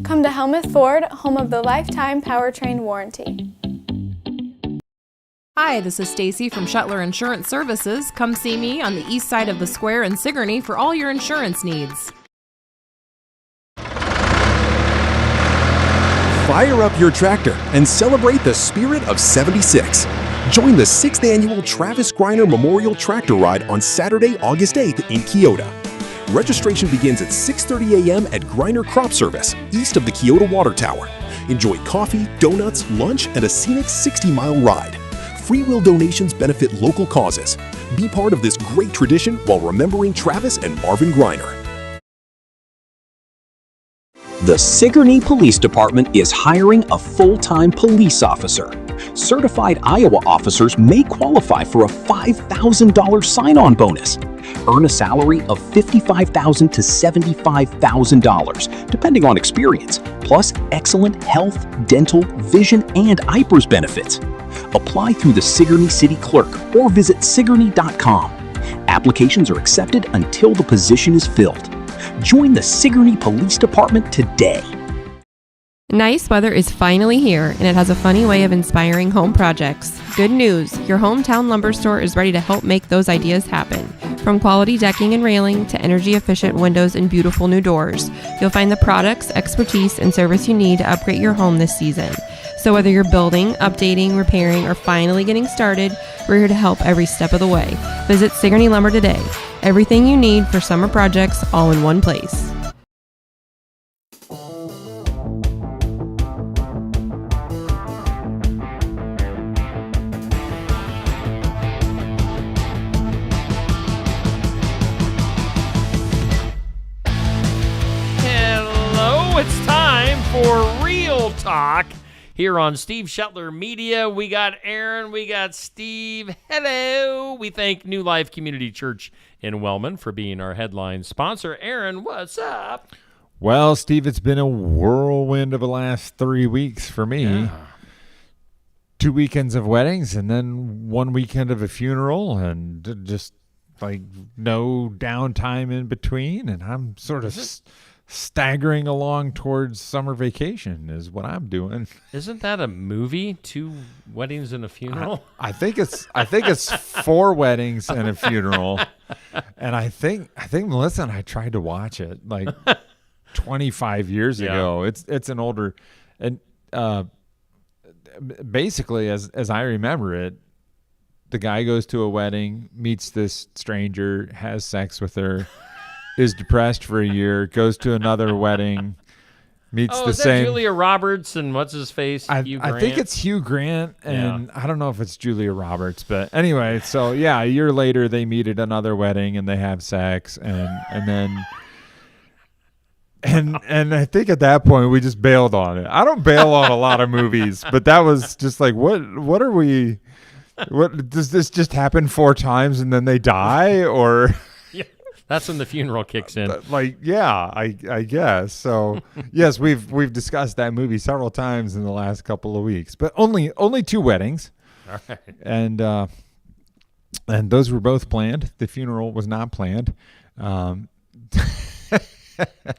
Come to Helmuth Ford, home of the lifetime powertrain warranty. Hi, this is Stacy from Shuttler Insurance Services. Come see me on the east side of the square in Sigourney for all your insurance needs. Fire up your tractor and celebrate the spirit of 76. Join the 6th annual Travis Griner Memorial Tractor Ride on Saturday, August 8th in Keota. Registration begins at 6:30 a.m. at Griner Crop Service, east of the Keota Water Tower. Enjoy coffee, donuts, lunch, and a scenic 60-mile ride. Free will donations benefit local causes. Be part of this great tradition while remembering Travis and Marvin Griner. The Sigourney Police Department is hiring a full-time police officer. Certified Iowa officers may qualify for a $5,000 sign-on bonus. Earn a salary of $55,000 to $75,000, depending on experience, plus excellent health, dental, vision, and IPERS benefits. Apply through the Sigourney City Clerk or visit sigourney.com. Applications are accepted until the position is filled. Join the Sigourney Police Department today. Nice weather is finally here, and it has a funny way of inspiring home projects. Good news, your hometown lumber store is ready to help make those ideas happen. From quality decking and railing to energy-efficient windows and beautiful new doors, you'll find the products, expertise, and service you need to upgrade your home this season. So whether you're building, updating, repairing, or finally getting started, we're here to help every step of the way. Visit Sigourney Lumber today. Everything you need for summer projects all in one place. Hello, it's time for Real Talk. Here on Steve Shuttler Media, we got Aaron, we got Steve. Hello. We thank New Life Community Church in Wellman for being our headline sponsor. Aaron, what's up? Well, Steve, it's been a whirlwind of the last 3 weeks for me. Yeah. 2 weekends of weddings and then 1 weekend of a funeral and just like no downtime in between. And I'm sort of staggering along towards summer vacation is what I'm doing. Isn't that a movie? 2 weddings and a funeral? I think it's 4 weddings and a funeral. And I think Melissa and I tried to watch it like 25 years ago. It's an older, and basically as I remember it, the guy goes to a wedding, meets this stranger, has sex with her, is depressed for a year, goes to another wedding, meets the is that same. Julia Roberts and what's his face? Hugh Grant? I think it's Hugh Grant, and I don't know if it's Julia Roberts, but anyway, so yeah, a year later they meet at another wedding and they have sex, and then. And I think at that point we just bailed on it. I don't bail on a lot of movies, but that was just like, what are we? What does this just happen 4 times and then they die, or? Yeah, that's when the funeral kicks in. Like, yeah, I guess so. Yes, we've discussed that movie several times in the last couple of weeks, but only 2 weddings, All right. and those were both planned. The funeral was not planned.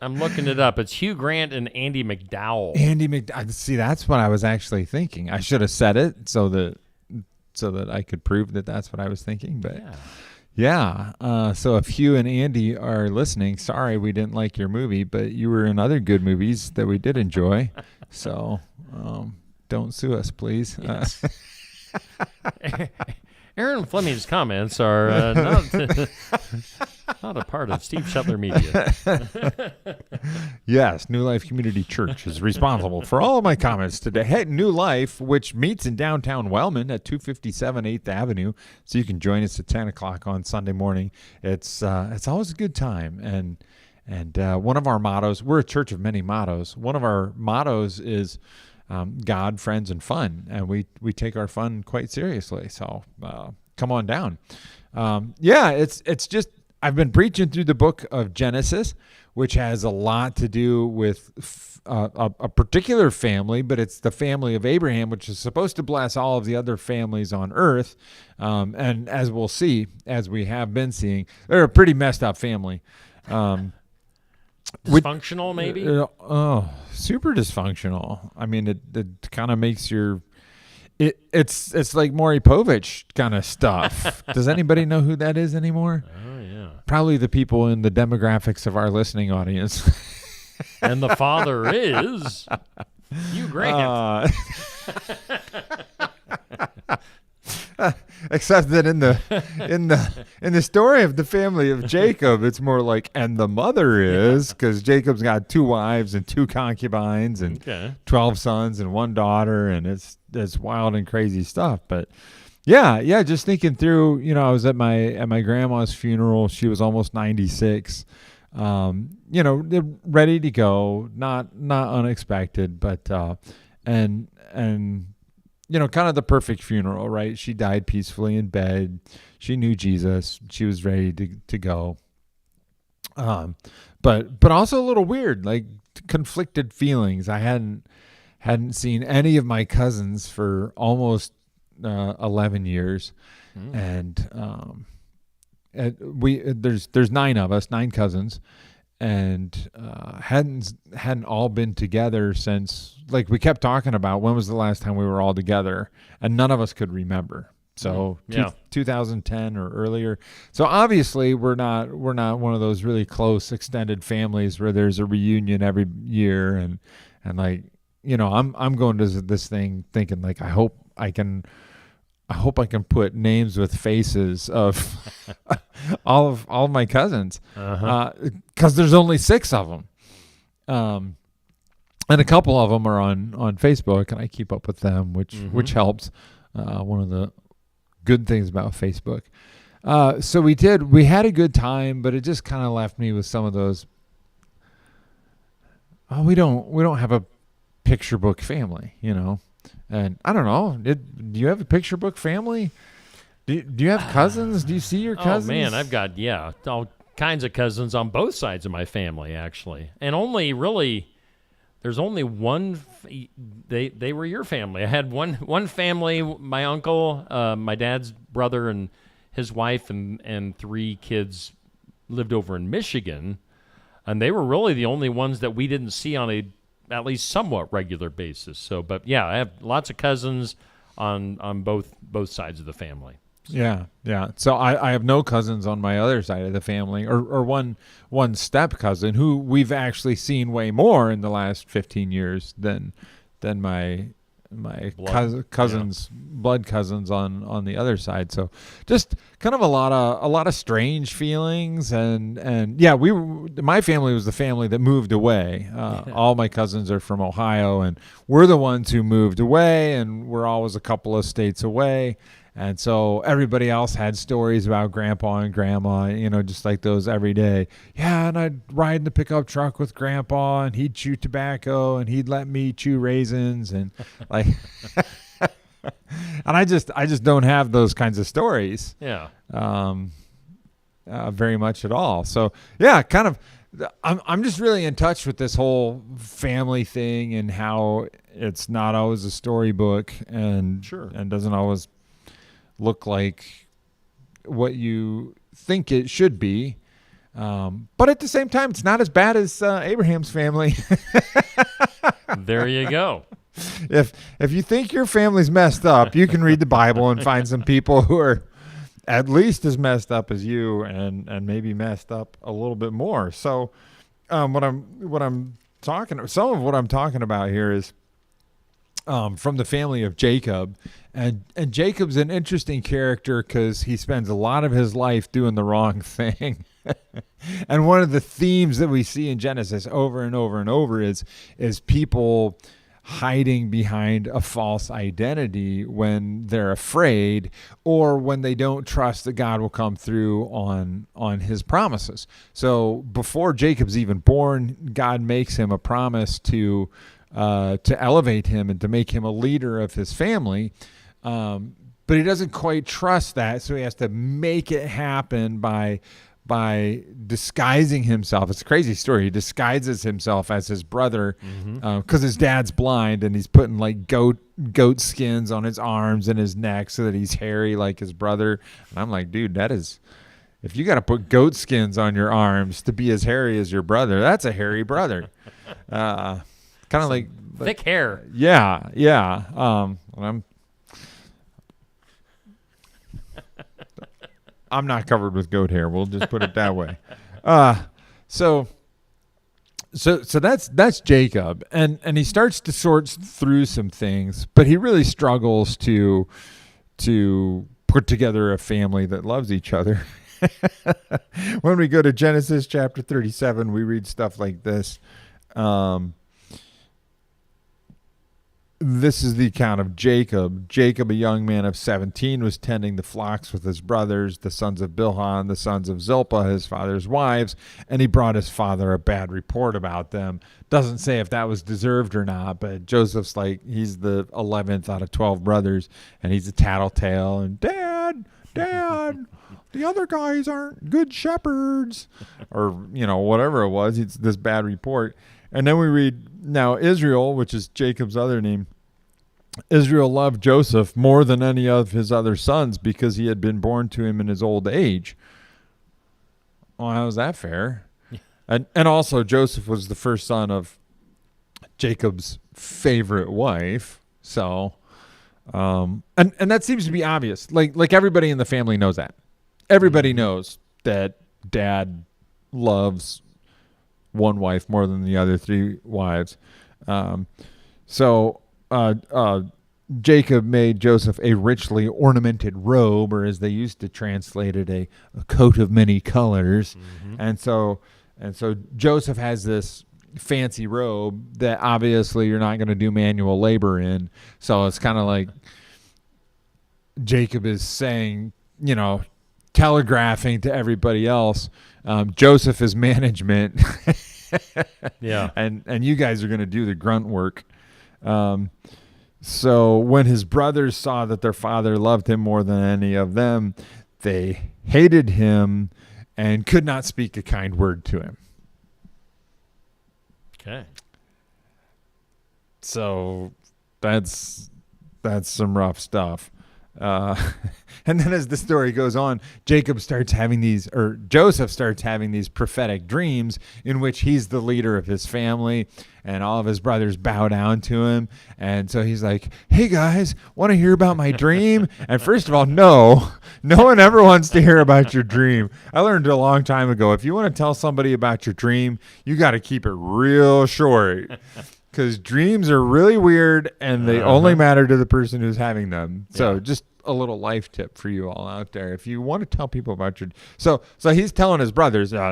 I'm looking it up. It's Hugh Grant and Andy McDowell. See, that's what I was actually thinking. I should have said it so that I could prove that that's what I was thinking. But yeah. So if Hugh and Andy are listening, sorry we didn't like your movie, but you were in other good movies that we did enjoy. So don't sue us, please. Yes. Aaron Fleming's comments are not a part of Steve Shuttler Media. Yes, New Life Community Church is responsible for all of my comments today. Hey, New Life, which meets in downtown Wellman at 257 8th Avenue, so you can join us at 10 o'clock on Sunday morning. It's always a good time, and one of our mottos, we're a church of many mottos. One of our mottos is God, friends, and fun, and we take our fun quite seriously. So come on down. It's just I've been preaching through the book of Genesis, which has a lot to do with a particular family, but it's the family of Abraham, which is supposed to bless all of the other families on earth. And as we'll see, as we have been seeing, they're a pretty messed up family. Dysfunctional, maybe? super dysfunctional. I mean, it kind of makes it's like Maury Povich kind of stuff. Does anybody know who that is anymore? Oh yeah, Probably the people in the demographics of our listening audience. and the father is Hugh Grant. Except that in the story of the family of Jacob, it's more like, and the mother is, because Jacob's got 2 wives and 2 concubines and 12 sons and 1 daughter, and it's wild and crazy stuff. But yeah, just thinking through, I was at my grandma's funeral. She was almost 96. They're ready to go, not unexpected, but and kind of the perfect funeral, right? She died peacefully in bed. She knew Jesus. She was ready to go. But also a little weird, like conflicted feelings. I hadn't seen any of my cousins for almost 11 years, and there's 9 of us, 9 cousins, and hadn't all been together since, like, we kept talking about when was the last time we were all together, and none of us could remember. So 2010 or earlier. So obviously we're not one of those really close extended families where there's a reunion every year, and like, I'm going to this thing thinking, like, I hope I can put names with faces of all of my cousins, because there's only 6 of them, and a couple of them are on Facebook, and I keep up with them, which helps. One of the good things about Facebook. So we had a good time, but it just kind of left me with some of those. Oh, we don't have a picture book family, And I don't know. Do you have a picture book family? Do you have cousins? Do you see your cousins? Oh, man, I've got, all kinds of cousins on both sides of my family, actually. And there's only one, they were your family. I had one family, my uncle, my dad's brother and his wife and 3 kids lived over in Michigan. And they were really the only ones that we didn't see on at least somewhat regular basis. So, but yeah, I have lots of cousins on both sides of the family. Yeah. So I have no cousins on my other side of the family, or one step cousin who we've actually seen way more in the last 15 years than my cousins, blood cousins on the other side. So just kind of a lot of strange feelings, and yeah, my family was the family that moved away. All my cousins are from Ohio, and we're the ones who moved away, and we're always a couple of states away. And so everybody else had stories about grandpa and grandma, just like those every day. Yeah, and I'd ride in the pickup truck with grandpa, and he'd chew tobacco, and he'd let me chew raisins, and like, and I just don't have those kinds of stories. Yeah. Very much at all. So yeah, kind of. I'm just really in touch with this whole family thing and how it's not always a storybook, and doesn't always look like what you think it should be, but at the same time, it's not as bad as Abraham's family. There you go. If you think your family's messed up, you can read the Bible and find some people who are at least as messed up as you, and maybe messed up a little bit more. So, some of what I'm talking about here is from the family of Jacob. And Jacob's an interesting character because he spends a lot of his life doing the wrong thing. And one of the themes that we see in Genesis over and over and over is people hiding behind a false identity when they're afraid, or when they don't trust that God will come through on his promises. So before Jacob's even born, God makes him a promise to elevate him and to make him a leader of his family. But he doesn't quite trust that, so he has to make it happen by disguising himself. It's a crazy story. He disguises himself as his brother because his dad's blind, and he's putting like goat skins on his arms and his neck so that he's hairy like his brother. And I'm like, dude, if you got to put goat skins on your arms to be as hairy as your brother, that's a hairy brother. Kind kind of like thick hair. Yeah. I'm not covered with goat hair. We'll just put it that way. So that's Jacob, and he starts to sort through some things, but he really struggles to put together a family that loves each other. When we go to Genesis chapter 37, we read stuff like this. This is the account of Jacob. Jacob, a young man of 17, was tending the flocks with his brothers, the sons of Bilhah, the sons of Zilpah, his father's wives, and he brought his father a bad report about them. Doesn't say if that was deserved or not, but Joseph's like, he's the 11th out of 12 brothers, and he's a tattletale, and Dad, the other guys aren't good shepherds, or, whatever it was. It's this bad report. And then we read, now Israel, which is Jacob's other name, Israel loved Joseph more than any of his other sons because he had been born to him in his old age. Well, how is that fair? Yeah. And also Joseph was the first son of Jacob's favorite wife. So, and that seems to be obvious. Like everybody in the family knows that. Everybody knows that Dad loves one wife more than the other three wives. Jacob made Joseph a richly ornamented robe, or as they used to translate it, a coat of many colors. Mm-hmm. And so Joseph has this fancy robe that obviously you're not going to do manual labor in. So it's kind of like Jacob is saying, telegraphing to everybody else, Joseph is management. Yeah. And you guys are going to do the grunt work. So when his brothers saw that their father loved him more than any of them, they hated him and could not speak a kind word to him. Okay. So that's some rough stuff. And then as the story goes on, Joseph starts having these prophetic dreams in which he's the leader of his family and all of his brothers bow down to him. And so he's like, hey guys, want to hear about my dream? And first of all, no one ever wants to hear about your dream. I learned a long time ago, if you want to tell somebody about your dream, you got to keep it real short. Because dreams are really weird, and they only matter to the person who's having them. So just a little life tip for you all out there. If you want to tell people about your... So he's telling his brothers, I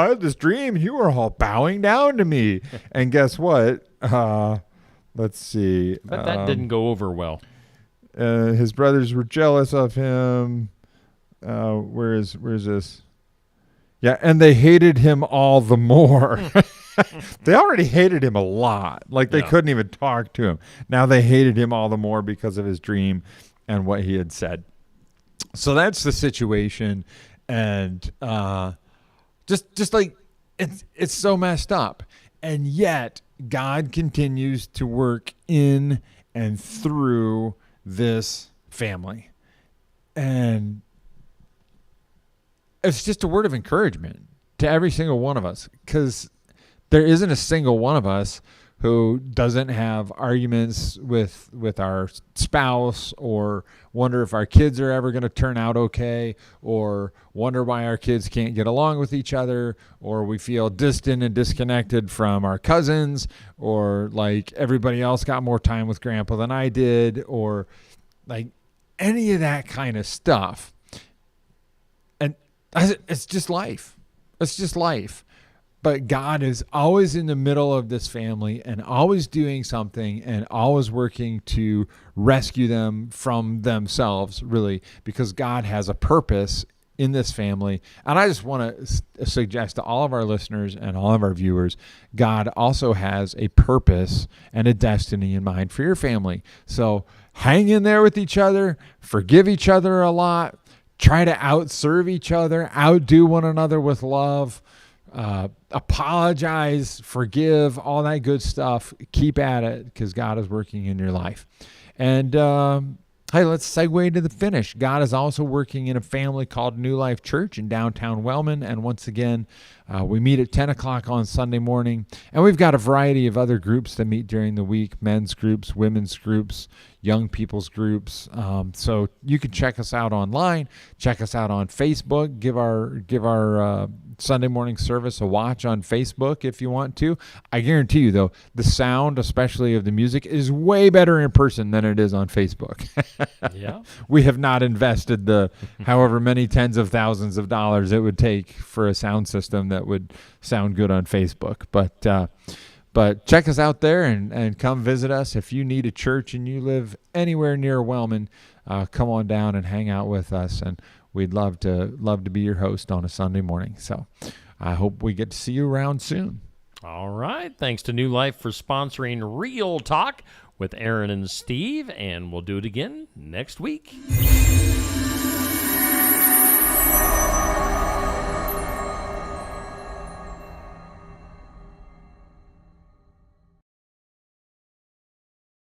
had this dream. You were all bowing down to me. And guess what? Let's see. But that didn't go over well. His brothers were jealous of him. Where's this? Yeah, and they hated him all the more. They already hated him a lot. Like they couldn't even talk to him. Now they hated him all the more because of his dream and what he had said. So that's the situation. And just like it's so messed up. And yet God continues to work in and through this family. And it's just a word of encouragement to every single one of us, because there isn't a single one of us who doesn't have arguments with our spouse, or wonder if our kids are ever going to turn out okay, or wonder why our kids can't get along with each other, or we feel distant and disconnected from our cousins, or like everybody else got more time with grandpa than I did, or like any of that kind of stuff. And it's just life. It's just life. But God is always in the middle of this family and always doing something and always working to rescue them from themselves, really, because God has a purpose in this family. And I just want to suggest to all of our listeners and all of our viewers, God also has a purpose and a destiny in mind for your family. So hang in there with each other, forgive each other a lot, try to outserve each other, outdo one another with love. Apologize, forgive, all that good stuff. Keep at it, because God is working in your life. And hey, let's segue to the finish. God is also working in a family called New Life Church in downtown Wellman. And once again, We meet at 10 o'clock on Sunday morning, and we've got a variety of other groups that meet during the week, men's groups, women's groups, young people's groups. So you can check us out online, check us out on Facebook, give our Sunday morning service a watch on Facebook if you want to. I guarantee you, though, the sound, especially of the music, is way better in person than it is on Facebook. Yeah. We have not invested the however many tens of thousands of dollars it would take for a sound system that would sound good on Facebook. But check us out there and come visit us. If you need a church and you live anywhere near Wellman, come on down and hang out with us, and we'd love to be your host on a Sunday morning. So I hope we get to see you around soon. All right. Thanks to New Life for sponsoring Real Talk with Aaron and Steve, and we'll do it again next week.